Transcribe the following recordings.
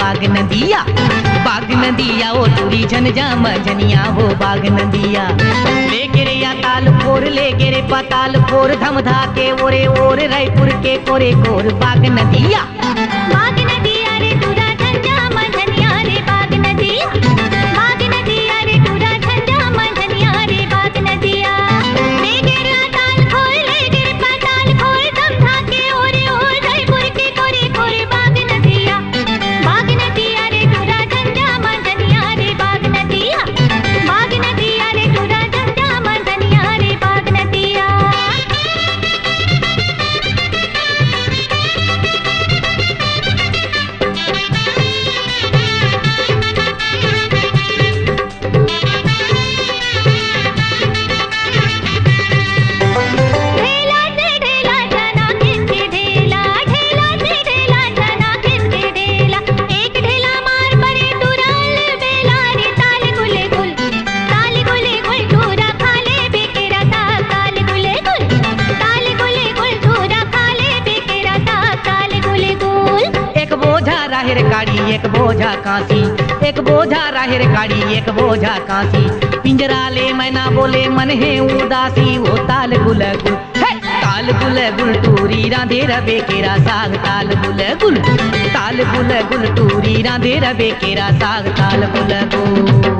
बाग नदिया, बाग नदिया ओ टूरी झंझा मंझनिया वो बाग नदिया। ले गिरे या ताल फोर ले गिरे पताल फोर धमधा के ओरे ओर रायपुर के कोरे कोर बाग नदिया। बाग नदिया रे टूरा झंझा मंझनिया रे बाग नदिया, बाग नदिया रे टूरा झंझा मंझनिया रे बाग नदिया। ले गिरे ताल खोल ले गिरे पताल खोल धमधा के ओरे ओर रायपुर के कोरे कोरे बाग नदिया। बाग नदिया रे टूरा झंझा मंझनिया रे बाग नदिया, बाग नदिया रे टूरा झंझा मंझनिया रे बाग नदिया। ढेला से ढेला जना किसके ढेला, ढेला से ढेला जना किसके ढेला। एक ढेला मार परे तुरल बेला रे ताल गुले गुल, ताल गुले गुल टूरा खाले बेकेरा ताल, ताल गुले गुल, ताल गुले गुल टूरा खाले बेकेरा ताल, ताल गुले गुल। एक बोझा राहिर काड़ी एक बोझा कांसी, एक बोझा राहिर काड़ी एक बोझा कांसी। पिंजरा ले मैना बोले मन है उदासी वो ताल गुल गुल, हे! ताल गुल गुल टूरी राधे रबे केरा साग ताल गुल गुल, ताल गुल गुल टूरी राधे रबे केरा साग ताल गुल गुल।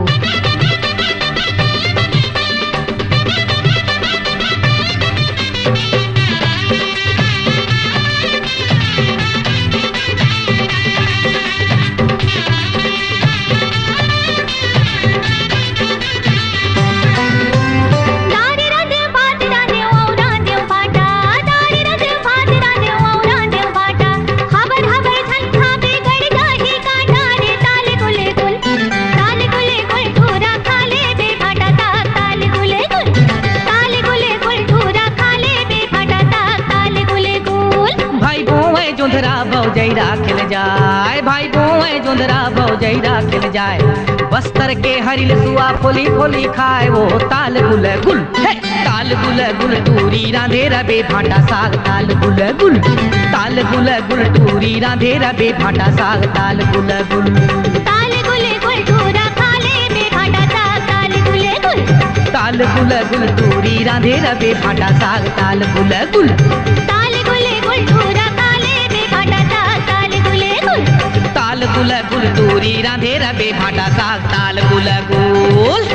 दारी रज भात रांधेव औ रांधेव भाटा, दारी रज भात रांधेव औ रांधेव भाटा। हबर हबर झंझा बिगड़ जाही काटा रे ताल गुले गुल, ताल गुले गुल टूरा खाले बे भाटा ताक, ताल गुले गुल, ताल गुले गुल टूरा खाले बे भाटा ताक, ताल गुले गुल। भाई बोए जोंधरा भौजई राखल जाए, भाई बोए जोंधरा भौजई राखल जाए। बस्तर के हरिल सुआ खोली खोली खाए वो ताल गुल गुल, हे! ताल गुल गुल टूरी राधे रबे भाटा साग ताल गुल गुल, ताल गुल गुल टूरी राधे रबे भाटा साग ताल गुल गुल। ताल गुले गुल टूरा खाले बे भाटा ताक, ताल गुले गुल, ताल गुल गुल टूरी राधे रबे भाटा साग ताल गुल गुल, ताल गुले गुल टूरा खाले बे भाटा ताक, ताल गुले गुल। ताल गुल गुल टूरी राधे रबे भाटा साग ताल गुल गुल।